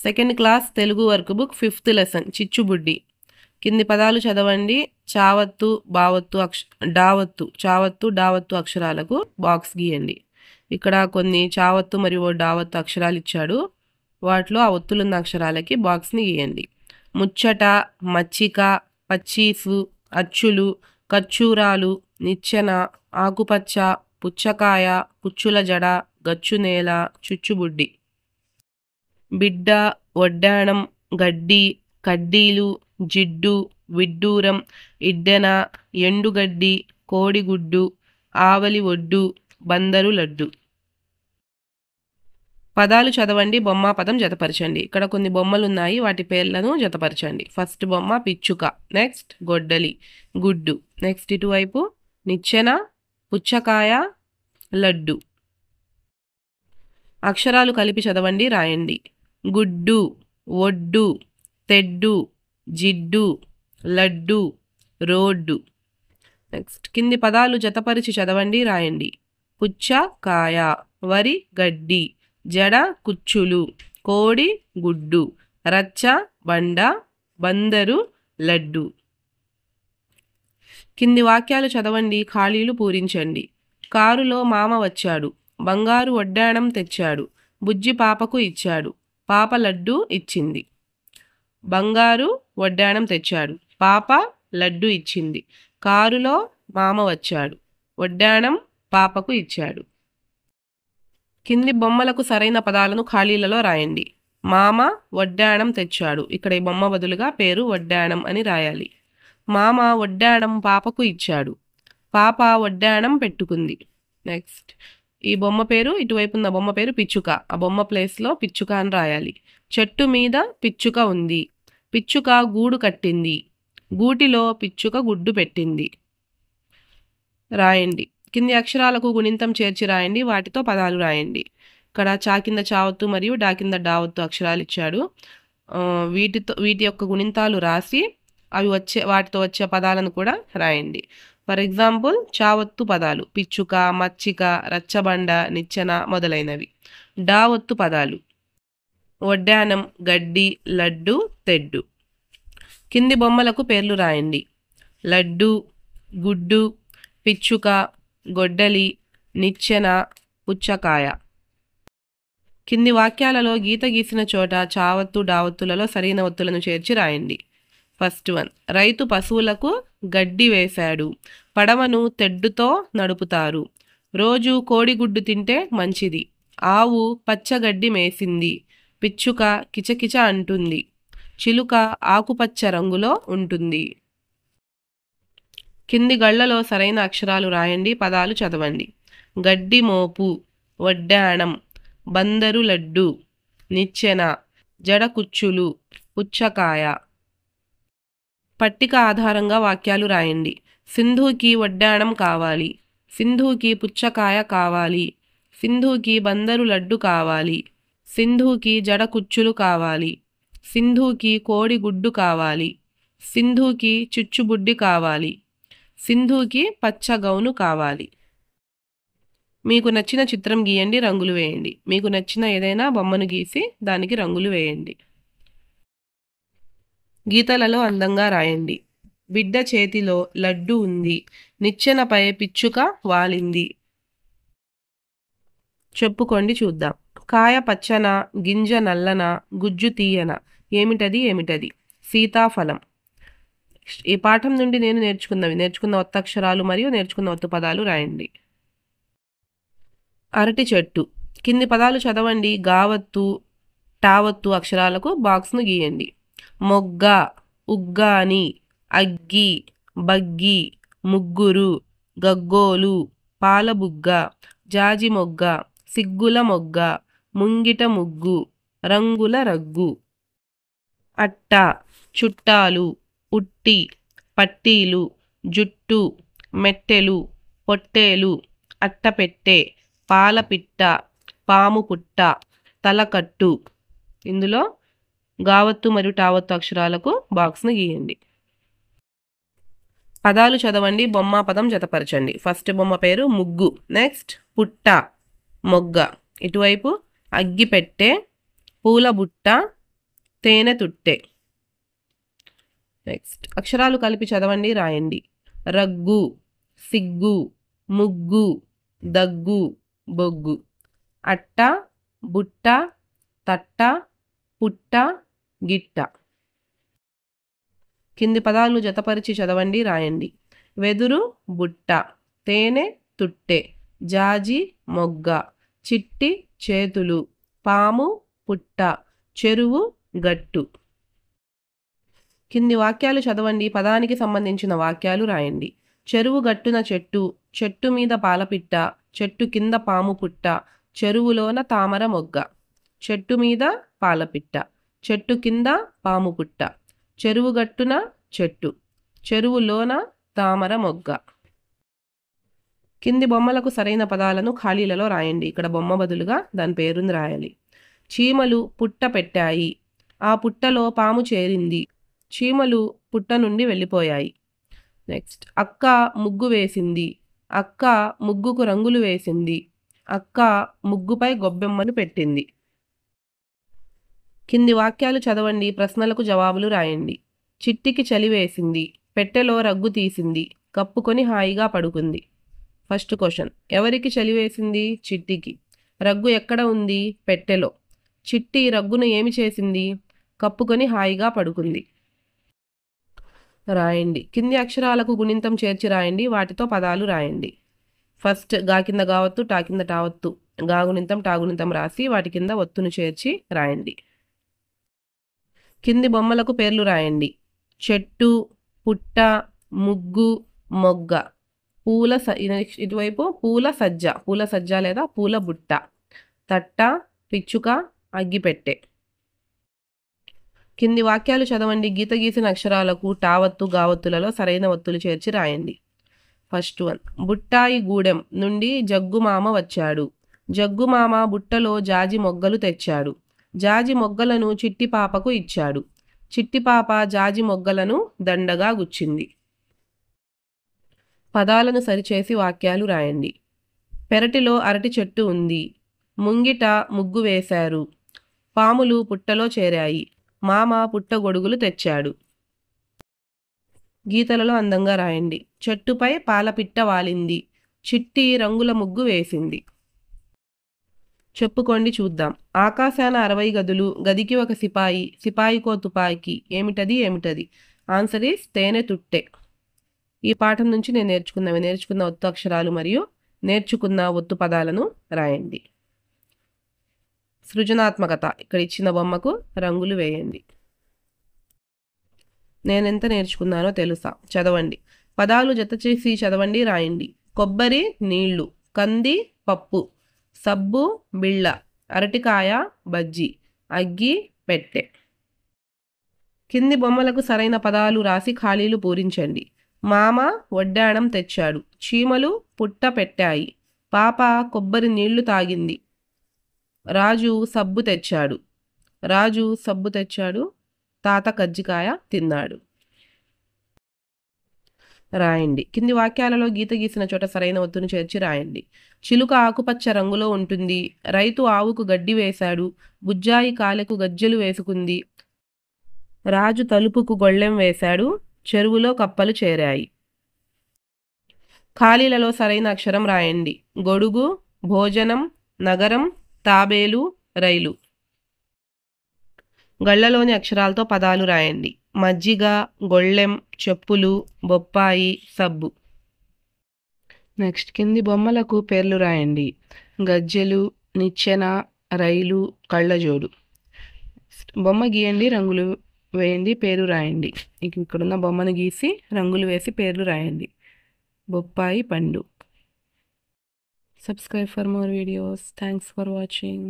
Second class Telugu work book 5th lesson చిచ్చుబుడ్డి. కింది పదాలు చదవండి. చావత్తు బావత్తు డావత్తు చావత్తు డావత్తు అక్షరాలకు బాక్స్ గీయండి. ఇక్కడ కొన్ని చావత్తు మరియు డావత్తు అక్షరాలు ఇచ్చాడు. వాటిలో ఆ ఒత్తులున్న అక్షరాలకి బాక్స్ని గీయండి. ముచ్చట, మచ్చిక, పచ్చీసు, అచ్చులు, కచ్చూరాలు, నిచ్చెన, ఆకుపచ్చ, పుచ్చకాయ, పుచ్చుల జడ, గచ్చునేల, చుచ్చుబుడ్డి. బిడ్డ, వడ్డాణం, గడ్డి, కడ్డీలు, జిడ్డు, విడ్డూరం, ఇడ్డెన, ఎండుగడ్డి, కోడిగుడ్డు, ఆవలి ఒడ్డు, బందరు లడ్డు. పదాలు చదవండి. బొమ్మ పదం జతపరచండి. ఇక్కడ కొన్ని బొమ్మలు ఉన్నాయి, వాటి పేర్లను జతపరచండి. ఫస్ట్ బొమ్మ పిచ్చుక, నెక్స్ట్ గొడ్డలి, గుడ్డు, నెక్స్ట్ ఇటువైపు నిచ్చెన, పుచ్చకాయ, లడ్డు. అక్షరాలు కలిపి చదవండి, రాయండి. గుడ్డు, ఒడ్డు, తెడ్డు, జిడ్డు, లడ్డు, రోడ్డు. నెక్స్ట్ కింది పదాలు జతపరిచి చదవండి, రాయండి. పుచ్చ కాయ, వరి గడ్డి, జడ కుచ్చులు, కోడి గుడ్డు, రచ్చ బండ, బందరు లడ్డు. కింది వాక్యాలు చదవండి, ఖాళీలు పూరించండి. కారులో మామ వచ్చాడు, బంగారు వడ్డాణం తెచ్చాడు, బుజ్జి పాపకు ఇచ్చాడు, పాప లడ్డు ఇచ్చింది. బంగారు వడ్డాణం తెచ్చాడు, పాప లడ్డు ఇచ్చింది. కారులో మామ వచ్చాడు, వడ్డాణం పాపకు ఇచ్చాడు. కింది బొమ్మలకు సరైన పదాలను ఖాళీలలో రాయండి. మామ వడ్డాణం తెచ్చాడు. ఇక్కడ ఈ బొమ్మ బదులుగా పేరు వడ్డాణం అని రాయాలి. మామ వడ్డాణం పాపకు ఇచ్చాడు, పాప వడ్డాణం పెట్టుకుంది. నెక్స్ట్ ఈ బొమ్మ పేరు, ఇటువైపు ఉన్న బొమ్మ పేరు పిచ్చుక. ఆ బొమ్మ ప్లేస్లో పిచ్చుక అని రాయాలి. చెట్టు మీద పిచ్చుక ఉంది, పిచ్చుక గూడు కట్టింది, గూటిలో పిచ్చుక గుడ్డు పెట్టింది. రాయండి. కింది అక్షరాలకు గుణింతం చేర్చి రాయండి, వాటితో పదాలు రాయండి. ఇక్కడ చా కింద చావత్తు మరియు డా కింద డావత్తు అక్షరాలు ఇచ్చాడు. వీటి యొక్క గుణింతాలు రాసి వాటితో వచ్చే పదాలను కూడా రాయండి. ఫర్ ఎగ్జాంపుల్ చావత్తు పదాలు పిచ్చుక, మచ్చిక, రచ్చబండ, నిచ్చెన మొదలైనవి. డావత్తు పదాలు వడ్డానం, గడ్డి, లడ్డు, తెడ్డు. కింది బొమ్మలకు పేర్లు రాయండి. లడ్డు, గుడ్డు, పిచ్చుక, గొడ్డలి, నిచ్చెన, పుచ్చకాయ. కింది వాక్యాలలో గీత గీసిన చోట చావత్తు డావత్తులలో సరైన ఒత్తులను చేర్చి రాయండి. ఫస్ట్ వన్, రైతు పశువులకు గడ్డి వేశాడు, పడవను తెడ్డుతో నడుపుతారు, రోజు కోడిగుడ్డు తింటే మంచిది, ఆవు పచ్చగడ్డి మేసింది, పిచ్చుక కిచకిచ అంటుంది, చిలుక ఆకుపచ్చ రంగులో ఉంటుంది. కింది గళ్లలో సరైన అక్షరాలు రాయండి, పదాలు చదవండి. గడ్డి మోపు, వడ్డాణం, బందరు లడ్డు, నిచ్చెన, జడకుచ్చులు, పుచ్చకాయ. పట్టిక ఆధారంగా వాక్యాలు రాయండి. సింధుకి వడ్డాణం కావాలి, సింధుకి పుచ్చకాయ కావాలి, సింధుకి బందరు లడ్డు కావాలి, సింధుకి జడకుచ్చులు కావాలి, సింధుకి కోడి గుడ్డు కావాలి, సింధుకి చుచ్చుబుడ్డి కావాలి, సింధుకి పచ్చ గౌను కావాలి. మీకు నచ్చిన చిత్రం గీయండి, రంగులు వేయండి. మీకు నచ్చిన ఏదైనా బొమ్మను గీసి దానికి రంగులు వేయండి. గీతలలో అందంగా రాయండి. బిడ్డ చేతిలో లడ్డు ఉంది, నిచ్చెనపై పిచ్చుక వాలింది. చెప్పుకోండి, చూద్దాం. కాయ పచ్చన, గింజ నల్లన, గుజ్జు తీయన. ఏమిటది ఏమిటది? సీతాఫలం. ఈ పాఠం నుండి నేను నేర్చుకున్న ఒత్తక్షరాలు మరియు నేర్చుకున్న ఒత్తు పదాలు రాయండి. అరటి చెట్టు. కింది పదాలు చదవండి. గావత్తు, టావత్తు అక్షరాలకు బాక్స్ను గీయండి. మొగ్గ, ఉగ్గాని, అగ్గి, బగ్గి, ముగ్గురు, గగ్గోలు, పాలబుగ్గ, జాజి మొగ్గ, సిగ్గుల మొగ్గ, ముంగిట ముగ్గు, రంగుల రగ్గు. అట్ట, చుట్టాలు, ఉట్టి, పట్టీలు, జుట్టు, మెట్టెలు, పొట్టేలు, అట్టపెట్టె, పాలపిట్ట, పాము పుట్ట, తలకట్టు. ఇందులో గావత్తు మరియు టావత్తు అక్షరాలకు బాక్స్ను గీయండి. పదాలు చదవండి, బొమ్మ పదం జతపరచండి. ఫస్ట్ బొమ్మ పేరు ముగ్గు, నెక్స్ట్ పుట్ట, మొగ్గ, ఇటువైపు అగ్గిపెట్టె, పూల బుట్ట, తేనె తుట్టె. నెక్స్ట్ అక్షరాలు కలిపి చదవండి, రాయండి. రగ్గు, సిగ్గు, ముగ్గు, దగ్గు, బొగ్గు. అట్ట, బుట్ట, తట్ట, పుట్ట, గిట్ట. కింది పదాలు జతపరిచి చదవండి, రాయండి. వెదురు, బుట్ట, తేనె, తుట్టె, జాజి, మొగ్గ, చిట్టి, చేతులు, పాము, పుట్ట, చెరువు, గట్టు. కింది వాక్యాలు చదవండి, పదానికి సంబంధించిన వాక్యాలు రాయండి. చెరువు గట్టున చెట్టు, చెట్టు మీద పాలపిట్ట, చెట్టు కింద పాము పుట్ట, చెరువులోన తామర మొగ్గ. చెట్టు మీద పాలపిట్ట, చెట్టు కింద పాము పుట్ట, చెరువు గట్టున చెట్టు, చెరువులోన తామర మొగ్గ. కింది బొమ్మలకు సరైన పదాలను ఖాళీలలో రాయండి. ఇక్కడ బొమ్మ బదులుగా దాని పేరుని రాయాలి. చీమలు పుట్ట పెట్టాయి, ఆ పుట్టలో పాము చేరింది, చీమలు పుట్ట నుండి వెళ్ళిపోయాయి. నెక్స్ట్ అక్క ముగ్గు వేసింది, అక్క ముగ్గుకు రంగులు వేసింది, అక్క ముగ్గుపై గొబ్బెమ్మను పెట్టింది. కింది వాక్యాలు చదవండి, ప్రశ్నలకు జవాబులు రాయండి. చిట్టికి చలి వేసింది, పెట్టెలో రగ్గు తీసింది, కప్పుకొని హాయిగా పడుకుంది. ఫస్ట్ క్వశ్చన్, ఎవరికి చలి వేసింది? చిట్టికి. రగ్గు ఎక్కడ ఉంది? పెట్టెలో. చిట్టి రగ్గును ఏమి చేసింది? కప్పుకొని హాయిగా పడుకుంది. రాయండి. కింది అక్షరాలకు గుణింతం చేర్చి రాయండి, వాటితో పదాలు రాయండి. ఫస్ట్ గా కింద గావత్తు, టా కింద టావత్తు, గా గుణింతం టా గుణింతం రాసి వాటి కింద ఒత్తును చేర్చి రాయండి. కింది బొమ్మలకు పేర్లు రాయండి. చెట్టు, పుట్ట, ముగ్గు, మొగ్గ. ఇటువైపు పూల సజ్జ, పూల సజ్జ లేదా పూల బుట్ట. తట్ట, పిచ్చుక, అగ్గిపెట్టె. కింది వాక్యాలు చదవండి, గీత గీసిన అక్షరాలకు టావత్తు గావత్తులలో సరైన ఒత్తులు చేర్చి రాయండి. ఫస్ట్ వన్, బుట్టాయి గూడెం నుండి జగ్గుమామ వచ్చాడు, జగ్గుమామ బుట్టలో జాజి మొగ్గలు తెచ్చాడు, జాజి మొగ్గలను చిట్టి పాపకు ఇచ్చాడు, చిట్టి పాప జాజి మొగ్గలను దండగా గుచ్చింది. పదాలను సరిచేసి వాక్యాలు రాయండి. పెరటిలో అరటి చెట్టు ఉంది, ముంగిట ముగ్గు వేశారు, పాములు పుట్టలో చేరాయి, మామ పుట్ట గొడుగులు తెచ్చాడు. గీతలలో అందంగా రాయండి. చెట్టుపై పాలపిట్ట వాలింది, చిట్టి రంగుల ముగ్గు వేసింది. చెప్పుకోండి చూద్దాం. ఆకాశాన 60 గదులు, గదికి ఒక సిపాయి, సిపాయికో తుపాకి, ఏమిటది ఏమిటది? ఆన్సర్ ఈస్ తేనె తుట్టె. ఈ పాఠం నుంచి నేర్చుకున్న ఒత్తు అక్షరాలు మరియు నేర్చుకున్న ఒత్తు పదాలను రాయండి. సృజనాత్మకత, ఇక్కడ ఇచ్చిన బొమ్మకు రంగులు వేయండి. నేనెంత నేర్చుకున్నానో తెలుసా? చదవండి. పదాలు జత చేసి చదవండి, రాయండి. కొబ్బరి నీళ్లు, కంది పప్పు, సబ్బు బిళ్ళ, అరటికాయ బజ్జి, అగ్గి పెట్టె. కింది బొమ్మలకు సరైన పదాలు రాసి ఖాళీలు పూరించండి. మామ వడ్డాణం తెచ్చాడు, చీమలు పుట్ట పెట్టాయి, పాప కొబ్బరి నీళ్లు తాగింది, రాజు సబ్బు తెచ్చాడు, తాత కజ్జికాయ తిన్నాడు. రాయండి. కింది వాక్యాలలో గీత గీసిన చోట సరైన ఒత్తును చేర్చి రాయండి. చిలుక ఆకుపచ్చ రంగులో ఉంటుంది, రైతు ఆవుకు గడ్డి వేశాడు, బుజ్జాయి కాలెకు గజ్జెలు వేసుకుంది, రాజు తలుపుకు గొళ్ళెం వేశాడు, చెరువులో కప్పలు చేరాయి. ఖాళీలలో సరైన అక్షరం రాయండి. గొడుగు, భోజనం, నగరం, తాబేలు, రైలు. గళ్ళలోని అక్షరాలతో పదాలు రాయండి. మజ్జిగ, గొళ్ళెం, చెప్పులు, బొప్పాయి, సబ్బు. నెక్స్ట్ కింది బొమ్మలకు పేర్లు రాయండి. గజ్జెలు, నిచ్చెన, రైలు, కళ్ళజోడు. బొమ్మ గీయండి, రంగులు వేయండి, పేరు రాయండి. ఇక్కడున్న బొమ్మను గీసి రంగులు వేసి పేర్లు రాయండి. బొప్పాయి పండు. Subscribe for more videos. Thanks for watching.